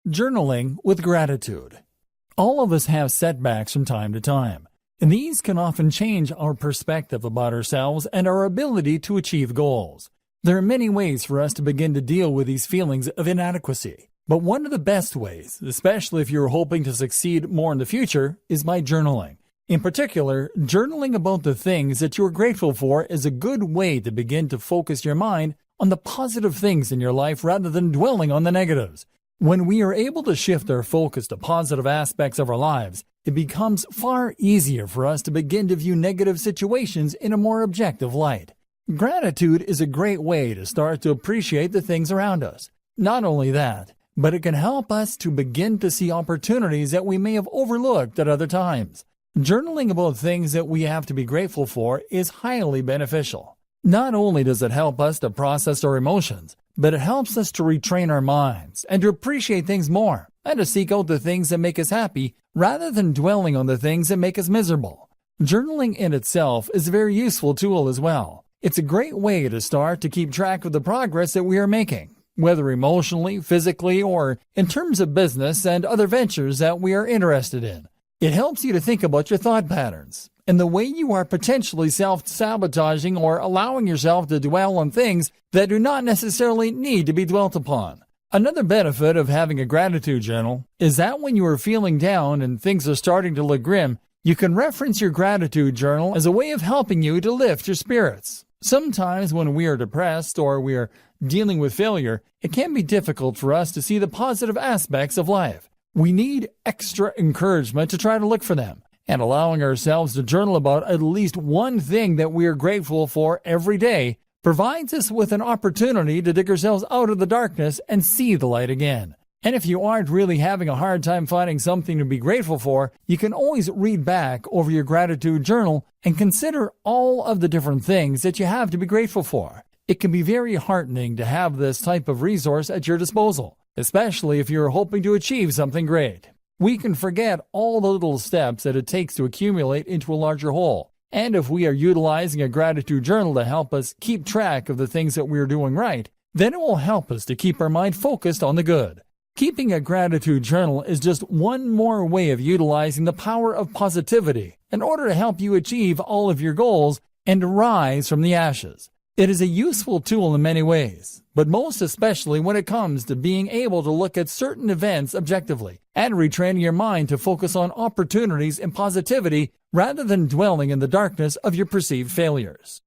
Journaling with gratitude. All of us have setbacks from time to time, and these can often change our perspective about ourselves and our ability to achieve goals. There are many ways for us to begin to deal with these feelings of inadequacy, but one of the best ways, especially if you're hoping to succeed more in the future, is by journaling. In particular, journaling about the things that you're grateful for is a good way to begin to focus your mind on the positive things in your life rather than dwelling on the negatives. When we are able to shift our focus to positive aspects of our lives, it becomes far easier for us to begin to view negative situations in a more objective light. Gratitude is a great way to start to appreciate the things around us. Not only that, but it can help us to begin to see opportunities that we may have overlooked at other times. Journaling about things that we have to be grateful for is highly beneficial. Not only does it help us to process our emotions, but it helps us to retrain our minds and to appreciate things more and to seek out the things that make us happy rather than dwelling on the things that make us miserable. Journaling in itself is a very useful tool as well. It's a great way to start to keep track of the progress that we are making, whether emotionally, physically, or in terms of business and other ventures that we are interested in. It helps you to think about your thought patterns and the way you are potentially self-sabotaging or allowing yourself to dwell on things that do not necessarily need to be dwelt upon. Another benefit of having a gratitude journal is that when you are feeling down and things are starting to look grim, you can reference your gratitude journal as a way of helping you to lift your spirits. Sometimes when we are depressed or we are dealing with failure, it can be difficult for us to see the positive aspects of life. We need extra encouragement to try to look for them. And allowing ourselves to journal about at least one thing that we are grateful for every day provides us with an opportunity to dig ourselves out of the darkness and see the light again. And if you aren't really having a hard time finding something to be grateful for, you can always read back over your gratitude journal and consider all of the different things that you have to be grateful for. It can be very heartening to have this type of resource at your disposal, especially if you're hoping to achieve something great. We can forget all the little steps that it takes to accumulate into a larger whole. And if we are utilizing a gratitude journal to help us keep track of the things that we are doing right, then it will help us to keep our mind focused on the good. Keeping a gratitude journal is just one more way of utilizing the power of positivity in order to help you achieve all of your goals and rise from the ashes. It is a useful tool in many ways, but most especially when it comes to being able to look at certain events objectively and retraining your mind to focus on opportunities and positivity rather than dwelling in the darkness of your perceived failures.